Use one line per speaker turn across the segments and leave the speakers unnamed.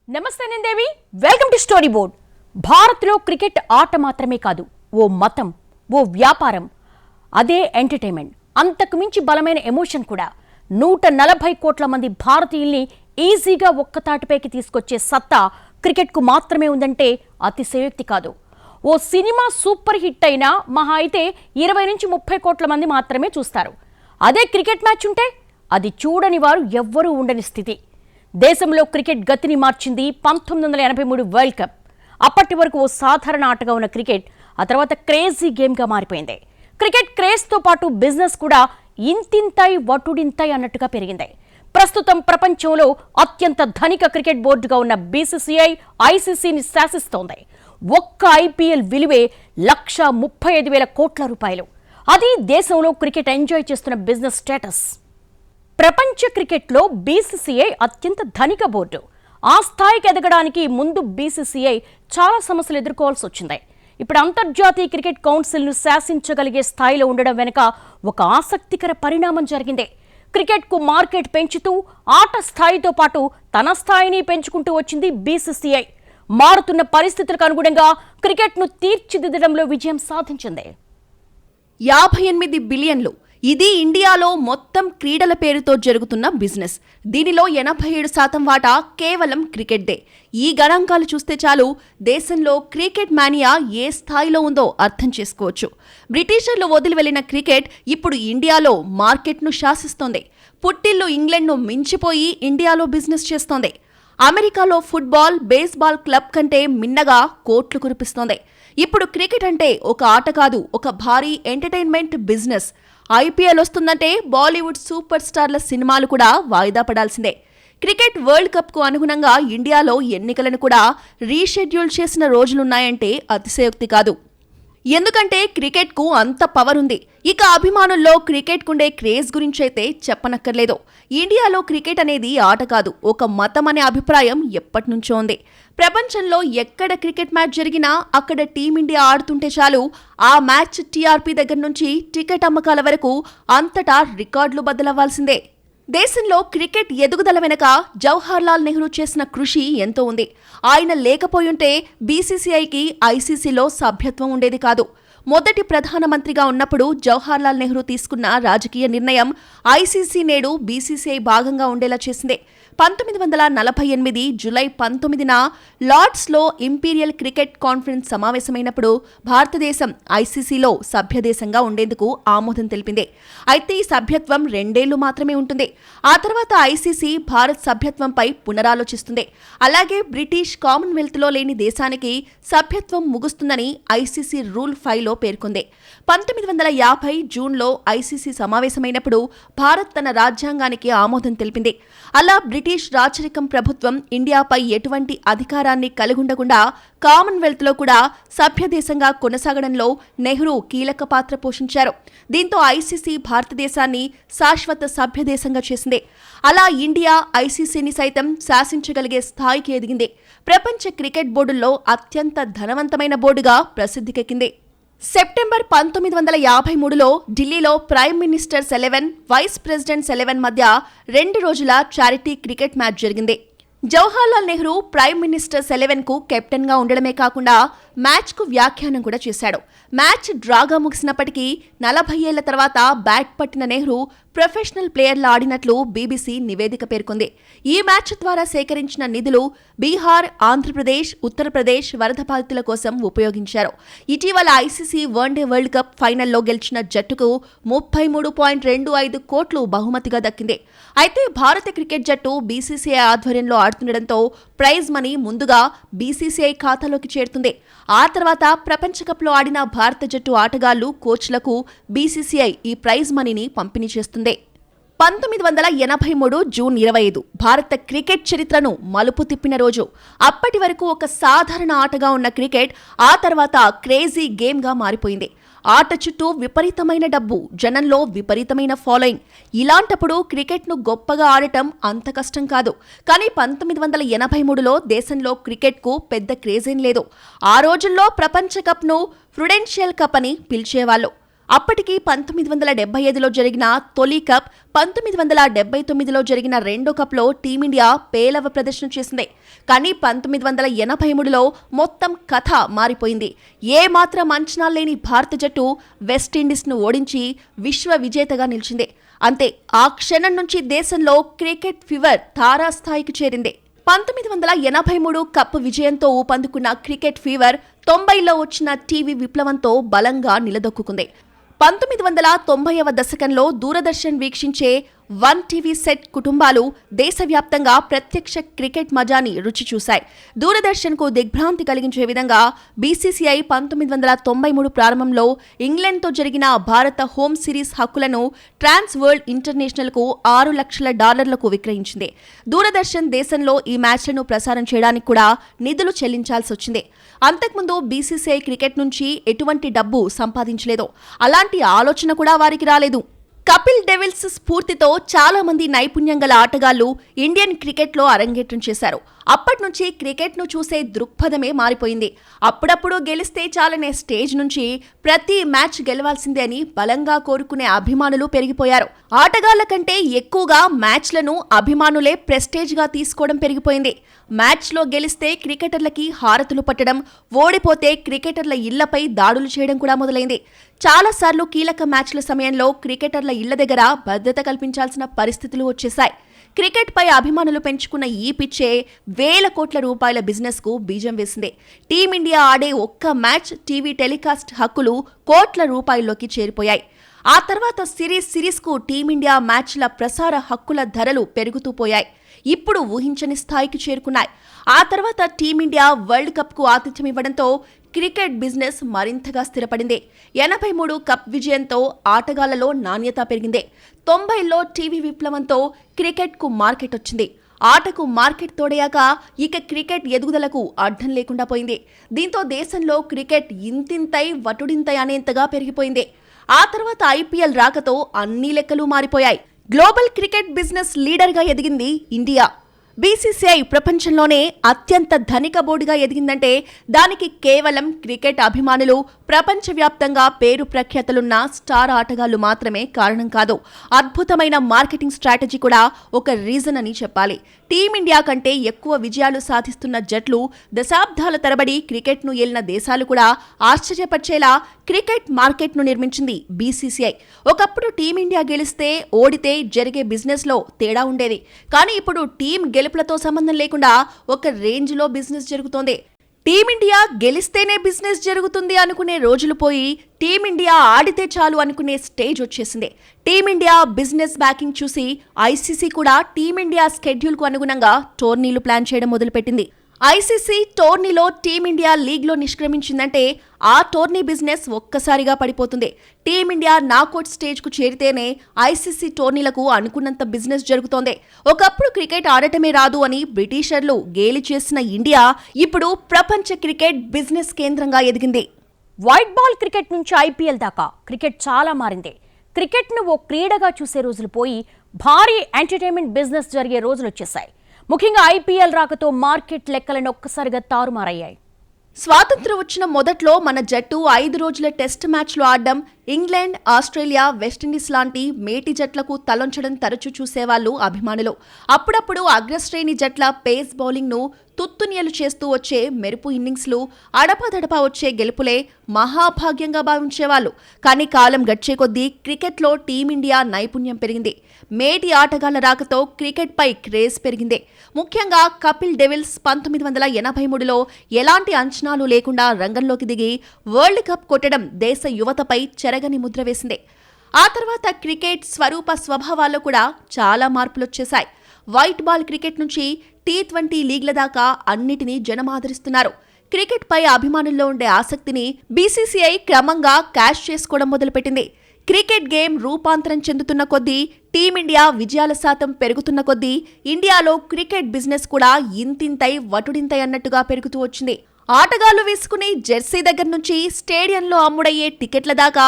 నమస్తే నందేవి, welcome to story board. భారత్లో cricket ఆట మాత్రమే కాదు, ఓ మతం, ఓ వ్యాపారం, అదే ఎంటర్టైన్మెంట్. అంతకు మించి బలమైన ఎమోషన్ కూడా. 140 కోట్ల మంది భారతీయుల్ని ఈజీగా ఒక్కతాటిపైకి తీసుకొచ్చే సత్తా క్రికెట్కు మాత్రమే ఉందంటే అతిశయోక్తి కాదు. ఓ సినిమా సూపర్ హిట్ అయినా మహా అయితే 20 నుంచి 30 కోట్ల మంది మాత్రమే చూస్తారు. అదే క్రికెట్ మ్యాచ్ ఉంటే అది చూడని వారు ఎవ్వరూ ఉండని స్థితి. దేశంలో క్రికెట్ గతిని మార్చింది 1983 వరల్డ్ కప్. అప్పటి వరకు ఓ సాధారణ ఆటగా ఉన్న క్రికెట్ ఆ తర్వాత క్రేజీ గేమ్గా మారిపోయింది. క్రికెట్ క్రేజ్తో పాటు బిజినెస్ కూడా ఇంతింతై వటుడింతై అన్నట్టుగా పెరిగింది. ప్రస్తుతం ప్రపంచంలో అత్యంత ధనిక క్రికెట్ బోర్డుగా ఉన్న బీసీసీఐ ఐసీసీని శాసిస్తోంది. ఒక్క ఐపీఎల్ విలువే 1,35,000 కోట్ల రూపాయలు. అది దేశంలో క్రికెట్ ఎంజాయ్ చేస్తున్న బిజినెస్ స్టేటస్. ప్రపంచ క్రికెట్లో బీసీసీఐ అత్యంత ధనిక బోర్డు. ఆ స్థాయికి ఎదగడానికి ముందు బీసీసీఐ చాలా సమస్యలు ఎదుర్కోవాల్సి వచ్చింది. ఇప్పుడు అంతర్జాతీయ క్రికెట్ కౌన్సిల్ను శాసించగలిగే స్థాయిలో ఉండడం వెనుక ఒక ఆసక్తికర పరిణామం జరిగింది. క్రికెట్కు మార్కెట్ పెంచుతూ ఆట స్థాయితో పాటు తన స్థాయిని పెంచుకుంటూ వచ్చింది బీసీసీఐ. మారుతున్న పరిస్థితులకు అనుగుణంగా క్రికెట్ను తీర్చిదిద్దడంలో విజయం సాధించింది.
58 బిలియన్లు. ఇది ఇండియాలో మొత్తం క్రీడల పేరుతో జరుగుతున్న బిజినెస్. దీనిలో 87% వాటా కేవలం క్రికెట్దే. ఈ గణాంకాలు చూస్తే చాలు దేశంలో క్రికెట్ మానియా ఏ స్థాయిలో ఉందో అర్థం చేసుకోవచ్చు. బ్రిటిషర్లు వదిలి వెళ్లిన క్రికెట్ ఇప్పుడు ఇండియాలో మార్కెట్ను శాసిస్తోంది. పుట్టిల్లు ఇంగ్లాండ్ను మించిపోయి ఇండియాలో బిజినెస్ చేస్తోంది. అమెరికాలో ఫుట్బాల్, బేస్బాల్ క్లబ్ కంటే మిన్నగా కోట్లు కురిపిస్తోంది. ఇప్పుడు క్రికెట్ అంటే ఒక ఆట కాదు, ఒక భారీ ఎంటర్టైన్మెంట్ బిజినెస్. ఐపీఎల్ వస్తుందంటే బాలీవుడ్ సూపర్ స్టార్ల సినిమాలు కూడా వాయిదా పడాల్సిందే. క్రికెట్ వరల్డ్ కప్కు అనుగుణంగా ఇండియాలో ఎన్నికలను కూడా రీషెడ్యూల్ చేసిన రోజులున్నాయంటే అతిశయోక్తి కాదు. ఎందుకంటే క్రికెట్కు అంత పవర్ ఉంది. ఇక అభిమానుల్లో క్రికెట్కుండే క్రేజ్ గురించైతే చెప్పనక్కర్లేదు. ఇండియాలో క్రికెట్ అనేది ఆట కాదు, ఒక మతం అనే అభిప్రాయం ఎప్పటినుంచో ఉంది. ప్రపంచంలో ఎక్కడ క్రికెట్ మ్యాచ్ జరిగినా అక్కడ టీమిండియా ఆడుతుంటే చాలు ఆ మ్యాచ్ టీఆర్పీ దగ్గర నుంచి టికెట్ అమ్మకాల వరకు అంతటా రికార్డులు బద్దలవ్వాల్సిందే. దేశంలో క్రికెట్ ఎదుగుదల వెనక జవహర్లాల్ నెహ్రూ చేసిన కృషి ఎంతో ఉంది. ఆయన లేకపోయుంటే బీసీసీఐకి ఐసీసీలో సభ్యత్వం ఉండేది కాదు. మొదటి ప్రధానమంత్రిగా ఉన్నప్పుడు జవహర్లాల్ నెహ్రూ తీసుకున్న రాజకీయ నిర్ణయం ఐసీసీ నేడు బీసీసీఐ భాగంగా ఉండేలా చేసింది. 1948 జూలై 19న లార్డ్స్లో ఇంపీరియల్ క్రికెట్ కాన్ఫరెన్స్ సమావేశమైనప్పుడు భారతదేశం ఐసీసీలో సభ్యదేశంగా ఉండేందుకు ఆమోదం తెలిపింది. అయితే ఈ సభ్యత్వం 2 ఏళ్లు మాత్రమే ఉంటుంది. ఆ తర్వాత ఐసీసీ భారత్ సభ్యత్వంపై పునరాలోచిస్తుంది. అలాగే బ్రిటిష్ కామన్వెల్త్లో లేని దేశానికి సభ్యత్వం ముగుస్తుందని ఐసీసీ రూల్ 5లో పేర్కొంది. 1950 జూన్లో ఐసీసీ సమావేశమైనప్పుడు భారత్ తన రాజ్యాంగానికి ఆమోదం తెలిపింది. అలా బ్రిటిష్ రాచరికం ప్రభుత్వం ఇండియాపై ఎటువంటి అధికారాన్ని కలిగుండకుండా కామన్వెల్త్లో కూడా సభ్యదేశంగా కొనసాగడంలో నెహ్రూ కీలక పాత్ర పోషించారు. దీంతో ఐసీసీ భారతదేశాన్ని శాశ్వత సభ్యదేశంగా చేసింది. అలా ఇండియా ఐసీసీని సైతం శాసించగలిగే స్థాయికి ఎదిగింది. ప్రపంచ క్రికెట్ బోర్డుల్లో అత్యంత ధనవంతమైన బోర్డుగా ప్రసిద్ధికెక్కింది. సెప్టెంబర్ 1953లో ఢిల్లీలో ప్రైమ్ మినిస్టర్స్ 11, వైస్ ప్రెసిడెంట్స్ 11 మధ్య 2 రోజుల చారిటీ క్రికెట్ మ్యాచ్ జరిగింది. జవహర్లాల్ నెహ్రూ ప్రైమ్ మినిస్టర్స్ 11కు కెప్టెన్గా ఉండడమే కాకుండా మ్యాచ్కు వ్యాఖ్యానం కూడా చేశాడు. మ్యాచ్ డ్రాగా ముగిసినప్పటికీ 40 ఏళ్ల తర్వాత బ్యాట్ పట్టిన నెహ్రూ ప్రొఫెషనల్ ప్లేయర్లా ఆడినట్లు బీబీసీ నివేదిక పేర్కొంది. ఈ మ్యాచ్ ద్వారా సేకరించిన నిధులు బీహార్, ఆంధ్రప్రదేశ్, ఉత్తరప్రదేశ్ వరద బాధితుల కోసం ఉపయోగించారు. ఇటీవల ఐసీసీ వన్డే వరల్డ్ కప్ ఫైనల్లో గెలిచిన జట్టుకు 33.25 కోట్లు బహుమతిగా దక్కింది. అయితే భారత క్రికెట్ జట్టు బీసీసీఐ ఆధ్వర్యంలో ఆడుతుండటంతో ప్రైజ్ మనీ ముందుగా బీసీసీఐ ఖాతాలోకి చేరుతుంది. ఆ తర్వాత ప్రపంచ కప్లో ఆడిన భారత జట్టు ఆటగాళ్లు, కోచ్లకు బీసీసీఐ ఈ ప్రైజ్ మనీని పంపిణీ చేస్తుంది. 1983 జూన్ 25 భారత క్రికెట్ చరిత్రను మలుపు తిప్పిన రోజు. అప్పటి వరకు ఒక సాధారణ ఆటగా ఉన్న క్రికెట్ ఆ తర్వాత క్రేజీ గేమ్గా మారిపోయింది. ఆట చుట్టూ విపరీతమైన డబ్బు, జనంలో విపరీతమైన ఫాలోయింగ్. ఇలాంటప్పుడు క్రికెట్ను గొప్పగా ఆడటం అంత కష్టం కాదు. కానీ 1983లో దేశంలో క్రికెట్కు పెద్ద క్రేజేం లేదు. ఆ రోజుల్లో ప్రపంచ కప్ను ప్రుడెన్షియల్ కప్ అని పిలిచేవాళ్ళు. అప్పటికి 1975లో జరిగిన తొలి కప్, 1979లో జరిగిన రెండో కప్లో టీమిండియా పేలవ ప్రదర్శన చేసింది. కానీ 1983లో మొత్తం కథ మారిపోయింది. ఏమాత్రం అంచనా లేని భారత జట్టు వెస్టిండీస్ను ఓడించి విశ్వ విజేతగా నిలిచింది. అంతే, ఆ క్షణం నుంచి దేశంలో క్రికెట్ ఫీవర్ తారాస్థాయికి చేరింది. 1983 కప్ విజయంతో ఊపందుకున్న క్రికెట్ ఫీవర్ 90లో వచ్చిన టీవీ విప్లవంతో బలంగా నిలదొక్కుంది. 1990వ దశకంలో దూరదర్శన్ వీక్షించే వన్ టీవీ సెట్ కుటుంబాలు దేశవ్యాప్తంగా ప్రత్యక్ష క్రికెట్ మజాని రుచి చూశాయి. దూరదర్శన్కు దిగ్భ్రాంతి కలిగించే విధంగా బీసీసీఐ 1993 ప్రారంభంలో ఇంగ్లాండ్తో జరిగిన భారత హోమ్ సిరీస్ హక్కులను ట్రాన్స్ వరల్డ్ ఇంటర్నేషనల్కు $6 లక్షల విక్రయించింది. దూరదర్శన్ దేశంలో ఈ మ్యాచ్లను ప్రసారం చేయడానికి కూడా నిధులు చెల్లించాల్సి వచ్చింది. అంతకుముందు బీసీసీఐ క్రికెట్ నుంచి ఎటువంటి డబ్బు సంపాదించలేదు. అలాంటి ఆలోచన కూడా వారికి రాలేదు. కపిల్ డెవిల్స్ స్ఫూర్తితో చాలా మంది నైపుణ్యం గల ఆటగాళ్లు ఇండియన్ క్రికెట్లో అరంగేట్రం చేశారు. అప్పటి నుంచి క్రికెట్ను చూసే దృక్పథమే మారిపోయింది. అప్పుడప్పుడు గెలిస్తే చాలనే స్టేజ్ నుంచి ప్రతి మ్యాచ్ గెలవాల్సిందే అని బలంగా కోరుకునే అభిమానులు పెరిగిపోయారు. ఆటగాళ్ల కంటే ఎక్కువగా మ్యాచ్లను అభిమానులే ప్రెస్టేజ్గా తీసుకోవడం పెరిగిపోయింది. మ్యాచ్లో గెలిస్తే క్రికెటర్లకి హారతులు పట్టడం, ఓడిపోతే క్రికెటర్ల ఇళ్లపై దాడులు చేయడం కూడా మొదలైంది. చాలాసార్లు కీలక మ్యాచ్ల సమయంలో క్రికెటర్ల ఇళ్ల దగ్గర భద్రత కల్పించాల్సిన పరిస్థితులు వచ్చేశాయి. క్రికెట్ పై అభిమానులు పెంచుకున్న ఈ పిచ్చే వేల కోట్ల రూపాయల బిజినెస్ కు బీజం వేసింది. టీమిండియా ఆడే ఒక్క మ్యాచ్ టీవీ టెలికాస్ట్ హక్కులు కోట్ల రూపాయల్లోకి చేరిపోయాయి. ఆ తర్వాత సిరీస్ కు టీమిండియా మ్యాచ్ల ప్రసార హక్కుల ధరలు పెరుగుతూ పోయాయి. ఇప్పుడు ఊహించని స్థాయికి చేరుకున్నాయి. ఆ తర్వాత టీమిండియా వరల్డ్ కప్ కు ఆతిథ్యం ఇవ్వడంతో క్రికెట్ బిజినెస్ మరింతగా స్థిరపడింది. 83 కప్ విజయంతో ఆటగాళ్లలో నాణ్యత పెరిగింది. 90లో టీవీ విప్లవంతో క్రికెట్కు మార్కెట్ వచ్చింది. ఆటకు మార్కెట్ తోడయాక ఇక క్రికెట్ ఎదుగుదలకు అడ్డం లేకుండా పోయింది. దీంతో దేశంలో క్రికెట్ ఇంతింతై వటుడింతై అనేంతగా పెరిగిపోయింది. ఆ తర్వాత ఐపీఎల్ రాకతో అన్ని లెక్కలు మారిపోయాయి. గ్లోబల్ క్రికెట్ బిజినెస్ లీడర్గా ఎదిగింది ఇండియా. బీసీసీఐ ప్రపంచంలోనే అత్యంత ధనిక బోర్డుగా ఎదిగిందంటే దానికి కేవలం క్రికెట్ అభిమానులు, ప్రపంచవ్యాప్తంగా పేరు ప్రఖ్యాతలున్న స్టార్ ఆటగాళ్లు మాత్రమే కారణం కాదు. అద్భుతమైన మార్కెటింగ్ స్ట్రాటజీ కూడా ఒక రీజన్ అని చెప్పాలి. టీమిండియా కంటే ఎక్కువ విజయాలు సాధిస్తున్న జట్లు, దశాబ్దాల తరబడి క్రికెట్ను ఏలిన దేశాలు కూడా ఆశ్చర్యపరిచేలా క్రికెట్ మార్కెట్ను నిర్మించింది బీసీసీఐ. ఒకప్పుడు టీమిండియా గెలిస్తే, ఓడితే జరిగే బిజినెస్లో తేడా ఉండేది. కానీ ఇప్పుడు టీం గెలుపులతో సంబంధం లేకుండా ఒక రేంజ్లో బిజినెస్ జరుగుతోంది. టీమిండియా గెలిస్తేనే బిజినెస్ జరుగుతుంది అనుకునే రోజులు పోయి టీమిండియా ఆడితే చాలు అనుకునే స్టేజ్ వచ్చేసింది. టీమిండియా బిజినెస్ బ్యాకింగ్ చూసి ఐసీసీ కూడా టీమిండియా స్కెడ్యూల్కు అనుగుణంగా టోర్నీలు ప్లాన్ చేయడం మొదలుపెట్టింది. ఐసీసీ టోర్నీలో టీమిండియా లీగ్లో నిష్క్రమించిందంటే ఆ టోర్నీ బిజినెస్ ఒక్కసారిగా పడిపోతుంది. టీమిండియా నాకౌట్ స్టేజ్కు చేరితేనే ఐసీసీ టోర్నీలకు అనుకున్నంత బిజినెస్ జరుగుతోంది. ఒకప్పుడు క్రికెట్ ఆడటమే రాదు అని బ్రిటిషర్లు గేలి చేసిన ఇండియా ఇప్పుడు ప్రపంచ క్రికెట్ బిజినెస్ కేంద్రంగా ఎదిగింది.
వైట్ బాల్ క్రికెట్ నుంచి ఐపీఎల్ దాకా క్రికెట్ చాలా మారింది. క్రికెట్ను ఓ క్రీడగా చూసే రోజులు పోయి భారీ ఎంటర్టైన్మెంట్ బిజినెస్ జరిగే రోజులు వచ్చేసాయి. ముఖ్యంగా ఐపీఎల్ రాకతో మార్కెట్ లెక్కలను ఒక్కసారిగా తారుమారయ్యాయి.
స్వాతంత్ర్యం వచ్చిన మొదట్లో మన జట్టు 5 రోజుల టెస్ట్ మ్యాచ్లు ఆడడం, ఇంగ్లాండ్, ఆస్ట్రేలియా, వెస్టిండీస్ లాంటి మేటి జట్లకు తలొంచడం తరచూ చూసేవాళ్లు అభిమానులు. అప్పుడప్పుడు అగ్రశ్రేణి జట్ల పేస్ బౌలింగ్ను తుత్తునియలు చేస్తూ వచ్చే మెరుపు ఇన్నింగ్స్లు, అడపాదడపా వచ్చే గెలుపులే మహాభాగ్యంగా భావించేవాళ్లు. కానీ కాలం గడిచే కొద్దీ క్రికెట్లో టీమిండియా నైపుణ్యం పెరిగింది. మేటి ఆటగాళ్ల రాకతో క్రికెట్పై క్రేజ్ పెరిగింది. ముఖ్యంగా కపిల్ డెవిల్స్ 1983లో ఎలాంటి అంచనాలు లేకుండా రంగంలోకి దిగి వరల్డ్ కప్ కొట్టడం దేశ యువతపై చెరగని ముద్ర వేసింది. ఆ తర్వాత క్రికెట్ స్వరూప స్వభావాల్లో కూడా చాలా మార్పులొచ్చేశాయి. వైట్ బాల్ క్రికెట్ నుంచి T20 లీగ్ల దాకా అన్నిటినీ జనం ఆదరిస్తున్నారు. క్రికెట్ పై అభిమానుల్లో ఉండే ఆసక్తిని బీసీసీఐ క్రమంగా క్యాష్ చేసుకోవడం మొదలుపెట్టింది. క్రికెట్ గేమ్ రూపాంతరం చెందుతున్న కొద్దీ, టీమిండియా విజయాల శాతం పెరుగుతున్న కొద్దీ ఇండియాలో క్రికెట్ బిజినెస్ కూడా ఇంతింతై వటుడింతై అన్నట్టుగా పెరుగుతూ వచ్చింది. ఆటగాళ్లు వేసుకునే జెర్సీ దగ్గర నుంచి స్టేడియంలో అమ్ముడయ్యే టికెట్ల దాకా,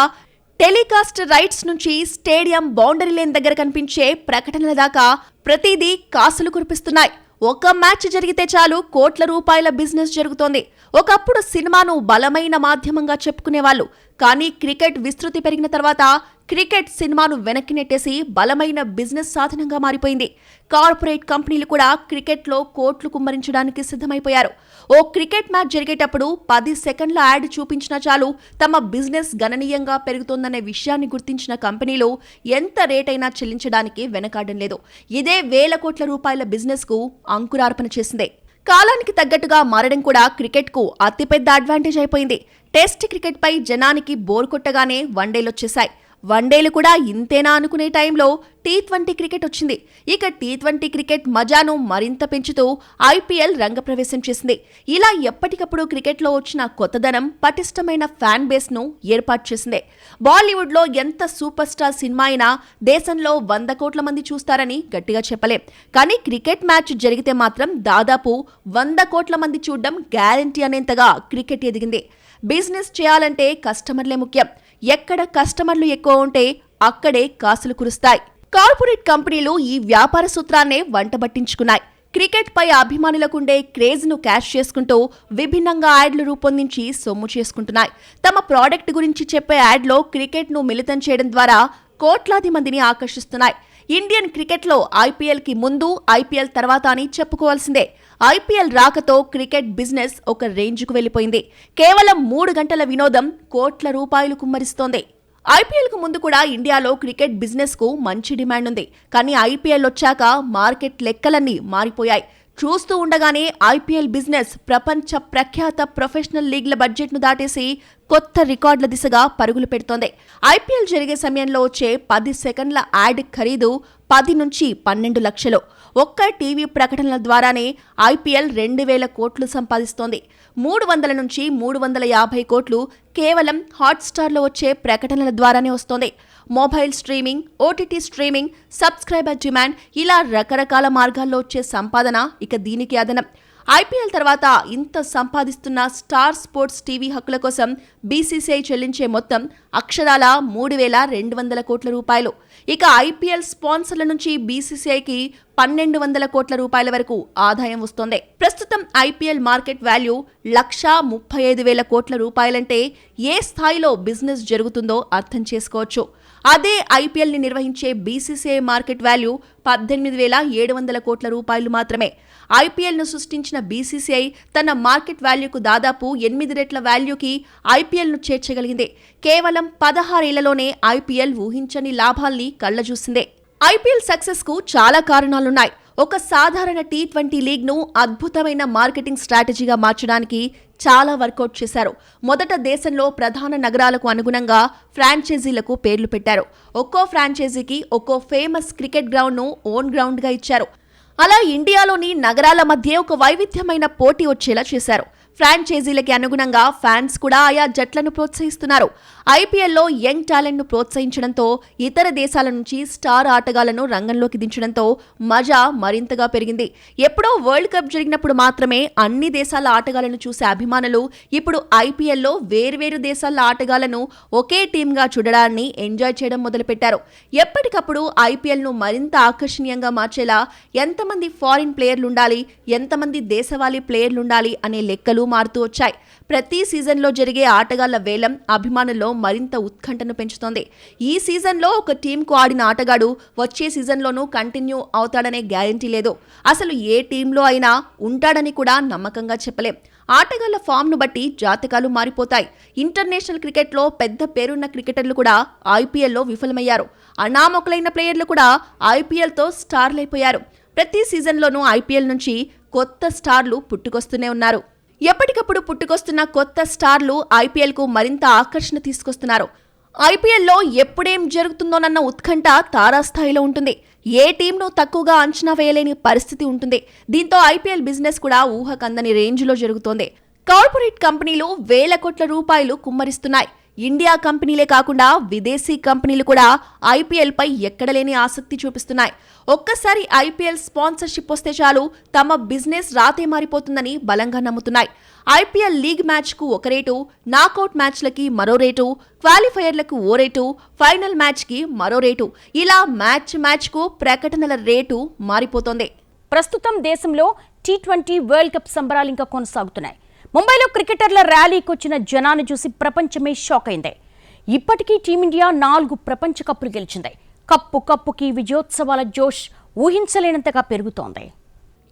టెలికాస్ట్ రైట్స్ నుంచి స్టేడియం బౌండరీ లైన్ దగ్గర కనిపించే ప్రకటనల దాకా ప్రతిదీ కాసులు కురిపిస్తున్నాయి. ఒక మ్యాచ్ జరిగితే చాలు కోట్ల రూపాయల బిజినెస్ జరుగుతోంది. ఒకప్పుడు సినిమాను బలమైన మాధ్యమంగా చెప్పుకునేవాళ్ళు. కానీ క్రికెట్ విస్తృతి పెరిగిన తర్వాత క్రికెట్ సినిమాను వెనక్కి నెట్టేసి బలమైన బిజినెస్ సాధనంగా మారిపోయింది. కార్పొరేట్ కంపెనీలు కూడా క్రికెట్లో కోట్లు కుమ్మరించడానికి సిద్ధమైపోయారు. ఓ క్రికెట్ మ్యాచ్ జరిగేటప్పుడు 10 సెకండ్ల యాడ్ చూపించినా చాలు తమ బిజినెస్ గణనీయంగా పెరుగుతోందనే విషయాన్ని గుర్తించిన కంపెనీలు ఎంత రేటైనా చెల్లించడానికి వెనకాడడం లేదు. ఇదే వేల కోట్ల రూపాయల బిజినెస్ కు అంకురార్పణ చేసిందే. కాలానికి తగ్గట్టుగా మారడం కూడా క్రికెట్ కు అతిపెద్ద అడ్వాంటేజ్ అయిపోయింది. టెస్ట్ క్రికెట్ పై జనానికి బోర్ కొట్టగానే వన్డేలొచ్చేశాయి. వన్డేలు కూడా ఇంతేనా అనుకునే టైంలో T20 క్రికెట్ వచ్చింది. ఇక T20 క్రికెట్ మజాను మరింత పెంచుతూ IPL రంగప్రవేశం చేసింది. ఇలా ఎప్పటికప్పుడు క్రికెట్లో వచ్చిన కొత్తదనం పటిష్టమైన ఫ్యాన్ బేస్ ను ఏర్పాటు చేసింది. బాలీవుడ్ లో ఎంత సూపర్ స్టార్ సినిమా అయినా దేశంలో 100 కోట్ల మంది చూస్తారని గట్టిగా చెప్పలేం. కానీ క్రికెట్ మ్యాచ్ జరిగితే మాత్రం దాదాపు 100 కోట్ల మంది చూడడం గ్యారంటీ అనేంతగా క్రికెట్ ఎదిగింది. బిజినెస్ చేయాలంటే కస్టమర్లే ముఖ్యం. ఎక్కడ కస్టమర్లు ఎక్కువ ఉంటే అక్కడే కాసులు కురుస్తాయి. కార్పొరేట్ కంపెనీలు ఈ వ్యాపార సూత్రాన్నే వంటబట్టించుకున్నాయి. క్రికెట్ పై అభిమానులకుండే క్రేజ్ ను క్యాష్ చేసుకుంటూ విభిన్నంగా యాడ్లు రూపొందించి సొమ్ము చేసుకుంటున్నాయి. తమ ప్రోడక్ట్ గురించి చెప్పే యాడ్లో క్రికెట్ ను మిళితం చేయడం ద్వారా కోట్లాది మందిని ఆకర్షిస్తున్నాయి. ఇండియన్ క్రికెట్లో IPL కి ముందు IPL తర్వాత అని చెప్పుకోవాల్సిందే. IPL రాకతో క్రికెట్ బిజినెస్ ఒక రేంజ్కు వెళ్లిపోయింది. కేవలం 3 గంటల వినోదం కోట్ల రూపాయలు కుమ్మరిస్తోంది. IPL కు ముందు కూడా ఇండియాలో క్రికెట్ బిజినెస్ కు మంచి డిమాండ్ ఉంది. కానీ IPL వచ్చాక మార్కెట్ లెక్కలన్నీ మారిపోయాయి. చూస్తూ ఉండగానే IPL బిజినెస్ ప్రపంచ ప్రఖ్యాత ప్రొఫెషనల్ లీగ్ల బడ్జెట్ను దాటేసి కొత్త రికార్డుల దిశగా పరుగులు పెడుతోంది. IPL జరిగే సమయంలో వచ్చే 10 సెకండ్ల యాడ్ ఖరీదు 10 నుంచి 12 లక్షలు. ఒక్క టీవీ ప్రకటనల ద్వారానే IPL 2000 కోట్లు సంపాదిస్తోంది. 300 నుంచి 350 కోట్లు కేవలం హాట్స్టార్లో వచ్చే ప్రకటనల ద్వారానే వస్తోంది. Mobile streaming, OTT streaming, subscriber demand ఇలా రకరకాల మార్గాల్లో వచ్చే సంపాదన ఇక దీనికి అదనం. IPL తర్వాత ఇంత సంపాదిస్తున్న స్టార్ స్పోర్ట్స్ టీవీ హక్కుల కోసం BCCI చెల్లించే మొత్తం అక్షరాల 3,200 కోట్ల రూపాయలు. ఇక IPL స్పాన్సర్ల నుంచి BCCIకి 1,200 కోట్ల రూపాయల వరకు ఆదాయం వస్తోంది. ప్రస్తుతం IPL మార్కెట్ వాల్యూ 1,35,000 కోట్ల రూపాయలంటే ఏ స్థాయిలో బిజినెస్ జరుగుతుందో అర్థం చేసుకోవచ్చు. అదే IPL ని నిర్వహించే BCCI మార్కెట్ వాల్యూ 18,700 కోట్ల రూపాయలు మాత్రమే. IPL ను సృష్టించిన BCCI తన మార్కెట్ వాల్యూకు దాదాపు 8 రెట్ల వాల్యూకి IPL ను చేర్చగలిగింది. కేవలం 16 ఏళ్లలోనే IPL ఊహించని లాభాల్ని కళ్లజూసిందే. IPL సక్సెస్ కు చాలా కారణాలున్నాయి. ఒక సాధారణ T20 లీగ్ ను అద్భుతమైన మార్కెటింగ్ స్ట్రాటజీగా మార్చడానికి చాలా వర్కౌట్ చేశారు. మొదట దేశంలో ప్రధాన నగరాలకు అనుగుణంగా ఫ్రాంచైజీలకు పేర్లు పెట్టారు. ఒక్కో ఫ్రాంచైజీకి ఒక్కో ఫేమస్ క్రికెట్ గ్రౌండ్ ను ఓన్ గ్రౌండ్ గా ఇచ్చారు. అలా ఇండియాలోని నగరాల మధ్య ఒక వైవిధ్యమైన పోటీ వచ్చేలా చేశారు. ఫ్రాంచైజీలకి అనుగుణంగా ఫ్యాన్స్ కూడా ఆయా జట్లను ప్రోత్సహిస్తున్నారు. IPLలో యంగ్ టాలెంట్ ను ప్రోత్సహించడంతో ఇతర దేశాల నుంచి స్టార్ ఆటగాళ్లను రంగంలోకి దించడంతో మజా మరింతగా పెరిగింది. ఎప్పుడో వరల్డ్ కప్ జరిగినప్పుడు మాత్రమే అన్ని దేశాల ఆటగాళ్లను చూసే అభిమానులు ఇప్పుడు IPLలో వేర్వేరు దేశాల ఆటగాళ్లను ఒకే టీంగా చూడడాన్ని ఎంజాయ్ చేయడం మొదలుపెట్టారు. ఎప్పటికప్పుడు IPLను మరింత ఆకర్షణీయంగా మార్చేలా ఎంతమంది ఫారిన్ ప్లేయర్లుండాలి, ఎంతమంది దేశవాళీ ప్లేయర్లుండాలి అనే లెక్కలు మారుతూ వచ్చాయి. ప్రతి సీజన్లో జరిగే ఆటగాళ్ల వేలం అభిమానుల్లో మరింత ఉత్కంఠను పెంచుతోంది. ఈ సీజన్లో ఒక టీంకు ఆడిన ఆటగాడు వచ్చే సీజన్లోనూ కంటిన్యూ అవుతాడనే గ్యారంటీ లేదు. అసలు ఏ టీంలో అయినా ఉంటాడని కూడా నమ్మకంగా చెప్పలేం. ఆటగాళ్ల ఫామ్ను బట్టి జాతకాలు మారిపోతాయి. ఇంటర్నేషనల్ క్రికెట్లో పెద్ద పేరున్న క్రికెటర్లు కూడా IPLలో విఫలమయ్యారు. అనామకులైన ప్లేయర్లు కూడా IPLతో స్టార్లైపోయారు. ప్రతి సీజన్లోనూ IPL నుంచి కొత్త స్టార్లు పుట్టుకొస్తూనే ఉన్నారు. ఎప్పటికప్పుడు పుట్టుకొస్తున్న కొత్త స్టార్లు IPLకు మరింత ఆకర్షణ తీసుకొస్తున్నారు. IPLలో ఎప్పుడేం జరుగుతుందోనన్న ఉత్కంఠ తారాస్థాయిలో ఉంటుంది. ఏ టీంను తక్కువగా అంచనా వేయలేని పరిస్థితి ఉంటుంది. దీంతో IPL బిజినెస్ కూడా ఊహకందని రేంజ్లో జరుగుతోంది. కార్పొరేట్ కంపెనీలు వేల కోట్ల రూపాయలు కుమ్మరిస్తున్నాయి. ఇండియా కంపెనీలే కాకుండా విదేశీ కంపెనీలు కూడా IPL పై ఎక్కడలేని ఆసక్తి చూపిస్తున్నాయి. ఒక్కసారి IPL స్పాన్సర్షిప్ వస్తే చాలు తమ బిజినెస్ రాతే మారిపోతుందని బలంగా నమ్ముతున్నాయి. IPL లీగ్ మ్యాచ్కు ఒక రేటు, నాకౌట్ మ్యాచ్లకి మరో రేటు, క్వాలిఫైయర్లకు ఓ రేటు, ఫైనల్ మ్యాచ్కి మరో రేటు, ఇలా మ్యాచ్కు ప్రకటనల రేటు మారిపోతోంది.
ప్రస్తుతం దేశంలో T20 వరల్డ్ కప్ సంబరాలు ఇంకా కొనసాగుతున్నాయి. ముంబైలో క్రికెటర్ల ర్యాలీకి వచ్చిన జనాన్ని చూసి ప్రపంచమే షాక్ అయింది. ఇప్పటికీ టీమిండియా 4 ప్రపంచ కప్పులు గెలిచింది. కప్పుకి విజయోత్సవాల జోష్ ఊహించలేనంతగా పెరుగుతోంది.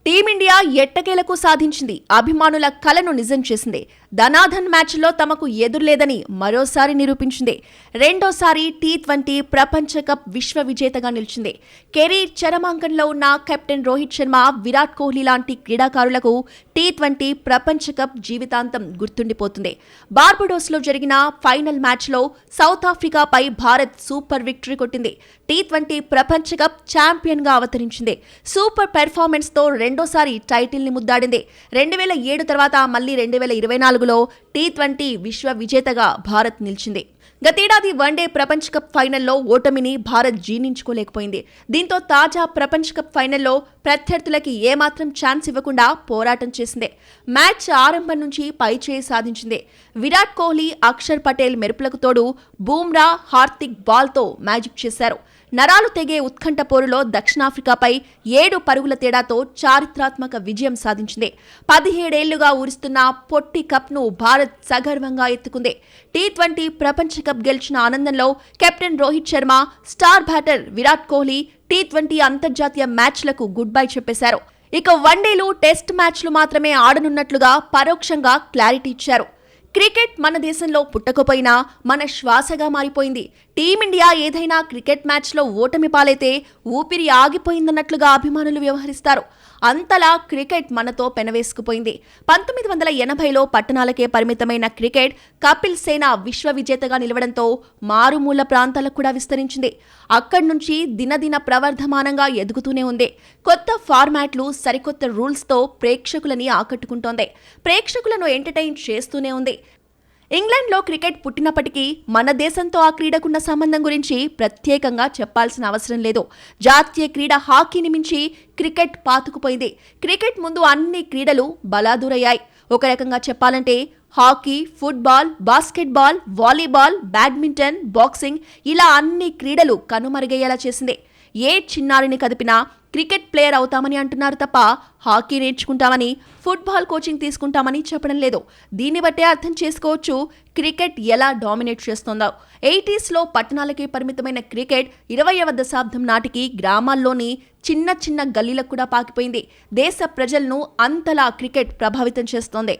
టీమిండియా ఎట్టకేలకు సాధించింది. అభిమానుల కలను నిజం చేసింది. ధనాధన్ మ్యాచ్లో తమకు ఎదురులేదని మరోసారి నిరూపించింది. రెండోసారి T20 ప్రపంచ కప్ విశ్వ విజేతగా నిలిచింది. కెరీర్ చరమాంకంలో ఉన్న కెప్టెన్ రోహిత్ శర్మ, విరాట్ కోహ్లీ లాంటి క్రీడాకారులకు T20 ప్రపంచ కప్ జీవితాంతం గుర్తుండిపోతుంది. బార్బడోస్లో జరిగిన ఫైనల్ మ్యాచ్లో సౌత్ ఆఫ్రికాపై భారత్ సూపర్ విక్టరీ కొట్టింది. T20 ప్రపంచ కప్ ఛాంపియన్గా అవతరించింది. సూపర్ పెర్ఫార్మెన్స్తో రెండోసారి టైటిల్ని ముద్దాడింది. 2007 తర్వాత మళ్లీ 2024లో T20 విశ్వ విజేతగా భారత్ నిలిచింది. గతేడాది వన్డే ప్రపంచ కప్ ఫైనల్లో ఓటమిని భారత్ జీర్ణించుకోలేకపోయింది. దీంతో తాజా ప్రపంచ కప్ ఫైనల్లో ప్రత్యర్థులకి ఏమాత్రం ఛాన్స్ ఇవ్వకుండా పోరాటం చేసింది. మ్యాచ్ ఆరంభం నుంచి పైచేయి సాధించింది. విరాట్ కోహ్లీ, అక్షర్ పటేల్ మెరుపులకు తోడు బూమ్రా, హార్దిక్ బాల్తో మ్యాజిక్ చేశారు. నరాలు తెగే ఉత్కంఠ పోరులో దక్షిణాఫ్రికాపై 7 పరుగుల తేడాతో చారిత్రాత్మక విజయం సాధించింది. 17 ఏళ్లుగా ఊరిస్తున్న పొట్టి కప్ను భారత్ సగర్వంగా ఎత్తుకుంది. T20 ప్రపంచ కప్ గెలిచిన ఆనందంలో captain Rohit Sharma, star batter Virat Kohli T20 అంతర్జాతీయ మ్యాచ్లకు గుడ్ బై చెప్పేశారు. ఇక వన్డేలు, టెస్ట్ మ్యాచ్లు మాత్రమే ఆడనున్నట్లుగా పరోక్షంగా క్లారిటీ ఇచ్చారు. క్రికెట్ మన దేశంలో పుట్టకపోయినా మన శ్వాసగా మారిపోయింది. టీమిండియా ఏదైనా క్రికెట్ మ్యాచ్లో ఓటమి పాలైతే ఊపిరి ఆగిపోయిందన్నట్లుగా అభిమానులు వ్యవహరిస్తారు. అంతలా క్రికెట్ మనతో పెనవేసుకుపోయింది. 1980లో పట్టణాలకే పరిమితమైన క్రికెట్ కపిల్ సేన విశ్వ విజేతగా నిలవడంతో మారుమూల ప్రాంతాలకు కూడా విస్తరించింది. అక్కడి నుంచి దినదిన ప్రవర్ధమానంగా ఎదుగుతూనే ఉంది. కొత్త ఫార్మాట్లు, సరికొత్త రూల్స్తో ప్రేక్షకులని ఆకట్టుకుంటోంది. ప్రేక్షకులను ఎంటర్టైన్ చేస్తూనే ఉంది. ఇంగ్లాండ్లో క్రికెట్ పుట్టినప్పటికీ మన దేశంతో ఆ క్రీడకున్న సంబంధం గురించి ప్రత్యేకంగా చెప్పాల్సిన అవసరం లేదు. జాతీయ క్రీడ హాకీని మించి క్రికెట్ పాతుకుపోయింది. క్రికెట్ ముందు అన్ని క్రీడలు బలాదూరయ్యాయి. ఒక రకంగా చెప్పాలంటే hockey, football, basketball, volleyball, badminton, boxing ఇలా అన్ని క్రీడలు కనుమరుగయ్యేలా చేసింది. ఏ చిన్నారిని కదిపినా క్రికెట్ ప్లేయర్ అవుతామని అంటున్నారు తప్ప హాకీ నేర్చుకుంటామని, ఫుట్బాల్ కోచింగ్ తీసుకుంటామని చెప్పడం లేదు. దీన్ని బట్టే అర్థం చేసుకోవచ్చు క్రికెట్ ఎలా డామినేట్ చేస్తోందో. 80స్లో పట్టణాలకే పరిమితమైన క్రికెట్ 20వ దశాబ్దం నాటికి గ్రామాల్లోని చిన్న చిన్న గల్లీలకు కూడా పాకిపోయింది. దేశ ప్రజలను అంతలా క్రికెట్ ప్రభావితం చేస్తోంది.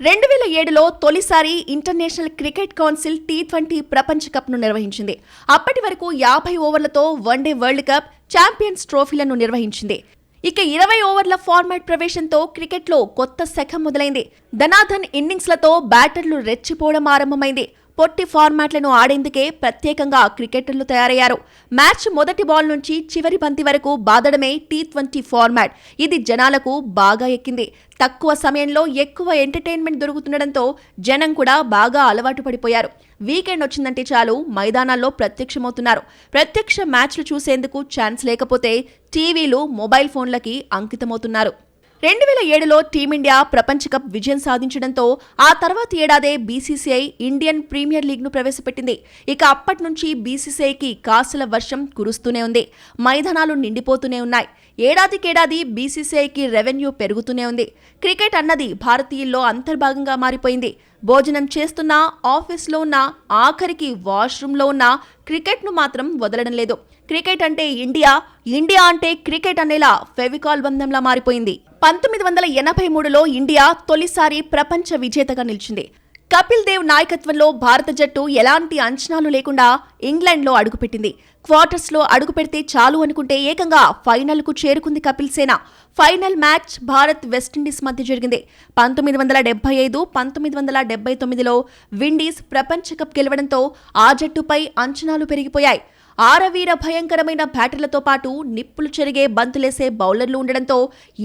2007లో తొలిసారి ఇంటర్నేషనల్ క్రికెట్ కౌన్సిల్ T20 ప్రపంచ కప్ను నిర్వహించింది. అప్పటి వరకు 50 ఓవర్లతో వన్డే వరల్డ్ కప్, ఛాంపియన్స్ ట్రోఫీలను నిర్వహించింది. ఇక 20 ఓవర్ల ఫార్మాట్ ప్రవేశంతో క్రికెట్లో కొత్త శకం మొదలైంది. ధనాధన్ ఇన్నింగ్స్లతో బ్యాటర్లు రెచ్చిపోవడం ఆరంభమైంది. పొట్టి ఫార్మాట్లను ఆడేందుకే ప్రత్యేకంగా క్రికెటర్లు తయారయ్యారు. మ్యాచ్ మొదటి బాల్ నుంచి చివరి బంతి వరకు బాదడమే T20 ఫార్మాట్. ఇది జనాలకు బాగా ఎక్కింది. తక్కువ సమయంలో ఎక్కువ ఎంటర్టైన్మెంట్ దొరుకుతుండడంతో జనం కూడా బాగా అలవాటు పడిపోయారు. వీకెండ్ వచ్చిందంటే చాలు మైదానాల్లో ప్రత్యక్షమవుతున్నారు. ప్రత్యక్ష మ్యాచ్లు చూసేందుకు ఛాన్స్ లేకపోతే టీవీలు, మొబైల్ ఫోన్లకి అంకితమవుతున్నారు. 2007లో టీమిండియా ప్రపంచ కప్ విజయం సాధించడంతో ఆ తర్వాత ఏడాదే బీసీసీఐ ఇండియన్ ప్రీమియర్ లీగ్ను ప్రవేశపెట్టింది. ఇక అప్పటి నుంచి బీసీసీఐకి కాసుల వర్షం కురుస్తూనే ఉంది. మైదానాలు నిండిపోతూనే ఉన్నాయి. ఏడాదికేడాది బీసీసీఐకి రెవెన్యూ పెరుగుతూనే ఉంది. క్రికెట్ అన్నది భారతీయుల్లో అంతర్భాగంగా మారిపోయింది. భోజనం చేస్తున్నా, ఆఫీస్లో ఉన్నా, ఆఖరికి వాష్రూమ్లో ఉన్నా క్రికెట్ను మాత్రం వదలడం లేదు. క్రికెట్ అంటే ఇండియా, ఇండియా అంటే క్రికెట్ అనేలా ఫెవికాల్ బంధంలా మారిపోయింది. 1983లో ఇండియా తొలిసారి ప్రపంచ విజేతగా నిలిచింది. కపిల్ దేవ్ నాయకత్వంలో భారత జట్టు ఎలాంటి అంచనాలు లేకుండా ఇంగ్లాండ్లో అడుగుపెట్టింది. క్వార్టర్స్లో అడుగుపెడితే చాలు అనుకుంటే ఏకంగా ఫైనల్కు చేరుకుంది కపిల్ సేన. ఫైనల్ మ్యాచ్ భారత్, వెస్టిండీస్ మధ్య జరిగింది. 1975, 1979లో విండీస్ ప్రపంచ కప్ గెలవడంతో ఆ జట్టుపై అంచనాలు పెరిగిపోయాయి. ఆరవీర భయంకరమైన బ్యాటర్లతో పాటు నిప్పులు చెరిగే బంతులేసే బౌలర్లు ఉండడంతో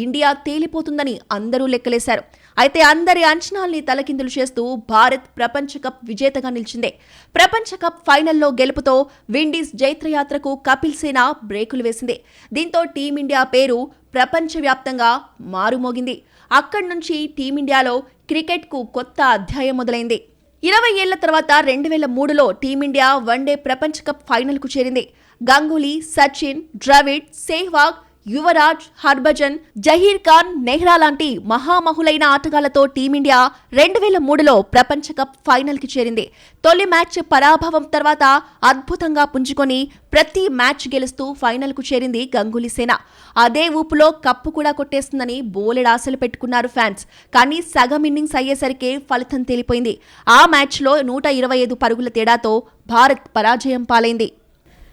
ఇండియా తేలిపోతుందని అందరూ లెక్కలేశారు. అయితే అందరి అంచనాల్ని తలకిందులు చేస్తూ భారత్ ప్రపంచ కప్ విజేతగా నిలిచింది. ప్రపంచ కప్ ఫైనల్లో గెలుపుతో విండీస్ జైత్రయాత్రకు కపిల్ సేన బ్రేకులు వేసింది. దీంతో టీమిండియా పేరు ప్రపంచవ్యాప్తంగా మారుమోగింది. అక్కడి నుంచి టీమిండియాలో క్రికెట్కు కొత్త అధ్యాయం మొదలైంది. 20 ఏళ్ల తర్వాత 2003లో టీమిండియా వన్డే ప్రపంచ కప్ ఫైనల్కు చేరింది. గంగూలీ, సచిన్, ద్రవిడ్, సెహ్వాగ్, యువరాజ్, హర్భజన్, జహీర్ ఖాన్, నెహ్రా లాంటి మహామహులైన ఆటగాళ్లతో టీమిండియా 2003లో ప్రపంచ కప్ ఫైనల్ కి చేరింది. తొలి మ్యాచ్ పరాభవం తర్వాత అద్భుతంగా పుంజుకొని ప్రతి మ్యాచ్ గెలుస్తూ ఫైనల్ కు చేరింది గంగూలీ సేన. అదే ఊపులో కప్పు కూడా కొట్టేస్తుందని బోలెడాశలు పెట్టుకున్నారు ఫ్యాన్స్. కానీ సగం ఇన్నింగ్స్ అయ్యేసరికి ఫలితం తేలిపోయింది. ఆ మ్యాచ్లో 125 పరుగుల తేడాతో భారత్ పరాజయం పాలైంది.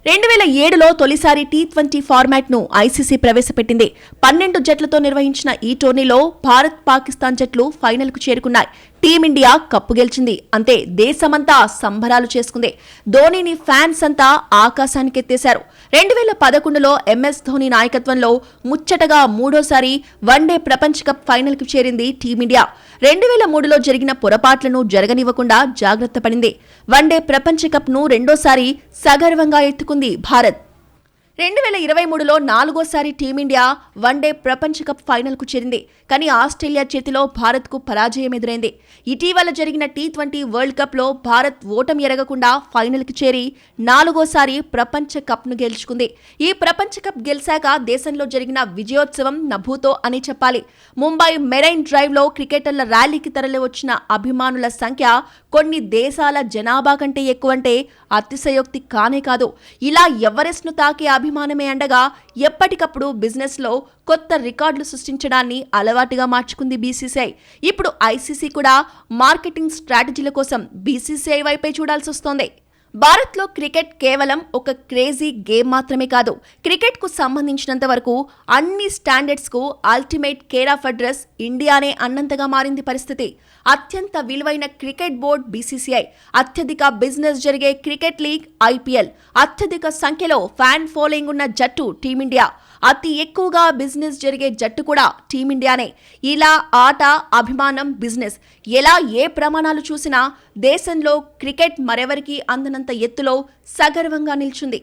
2007లో తొలిసారి T20 ఫార్మాట్ ను ఐసీసీ ప్రవేశపెట్టింది. 12 జట్లతో నిర్వహించిన ఈ టోర్నీలో భారత్, పాకిస్తాన్ జట్లు ఫైనల్ కు చేరుకున్నాయి. టీమిండియా కప్పు గెలిచింది. అంతే, దేశమంతా సంబరాలు చేసుకుంది. ధోనీని ఫ్యాన్స్ అంతా ఆకాశానికెత్తేశారు. 2011లో ఎంఎస్ ధోనీ నాయకత్వంలో ముచ్చటగా మూడోసారి వన్డే ప్రపంచ కప్ ఫైనల్ కు చేరింది టీమిండియా. 2003లో జరిగిన పొరపాట్లను జరగనివ్వకుండా జాగ్రత్త పడింది. వన్డే ప్రపంచ కప్ ను రెండోసారి సగర్వంగా ఎత్తుకుంది భారత్. 2023లో 4వసారి టీమిండియా వన్డే ప్రపంచ కప్ ఫైనల్ కు చేరింది. కానీ ఆస్ట్రేలియా చేతిలో భారత్ కు పరాజయం ఎదురైంది. ఇటీవల జరిగిన T20 వరల్డ్ కప్ లో భారత్ ఓటమి ఎరగకుండా ఫైనల్ కి చేరి 4వసారి ప్రపంచ కప్ ను గెలుచుకుంది. ఈ ప్రపంచ కప్ గెలిచాక దేశంలో జరిగిన విజయోత్సవం నభూతో అని చెప్పాలి. ముంబై మెరైన్ డ్రైవ్ లో క్రికెటర్ల ర్యాలీకి తరలి వచ్చిన అభిమానుల సంఖ్య కొన్ని దేశాల జనాభా కంటే ఎక్కువంటే అతిశయోక్తి కానే కాదు. ఇలా ఎవరెస్ట్ ను తాకే అభిమానమే అండగా ఎప్పటికప్పుడు బిజినెస్ లో కొత్త రికార్డులు సృష్టించడాన్ని అలవాటుగా మార్చుకుంది బీసీసీఐ. ఇప్పుడు ఐసీసీ కూడా మార్కెటింగ్ స్ట్రాటజీల కోసం బీసీసీఐ వైపే చూడాల్సి వస్తోంది. భారత్లో క్రికెట్ కేవలం ఒక క్రేజీ గేమ్ మాత్రమే కాదు. క్రికెట్ కు సంబంధించినంత వరకు అన్ని స్టాండర్డ్స్ కు అల్టిమేట్ కేర్ ఆఫ్ అడ్రస్ ఇండియానే అన్నంతగా మారింది పరిస్థితి. అత్యంత విలువైన క్రికెట్ బోర్డ్ బీసీసీఐ, అత్యధిక బిజినెస్ జరిగే క్రికెట్ లీగ్ ఐపీఎల్, అత్యధిక సంఖ్యలో ఫ్యాన్ ఫాలోయింగ్ ఉన్న జట్టు టీమిండియా, అతి ఎక్కువగా బిజినెస్ జరిగే జట్టు కూడా టీమిండియానే. ఇలా ఆట, అభిమానం, బిజినెస్ ఎలా ఏ ప్రమాణాలు చూసినా దేశంలో క్రికెట్ మరెవరికీ అందనంత ఎత్తులో సగర్వంగా నిల్చుంది.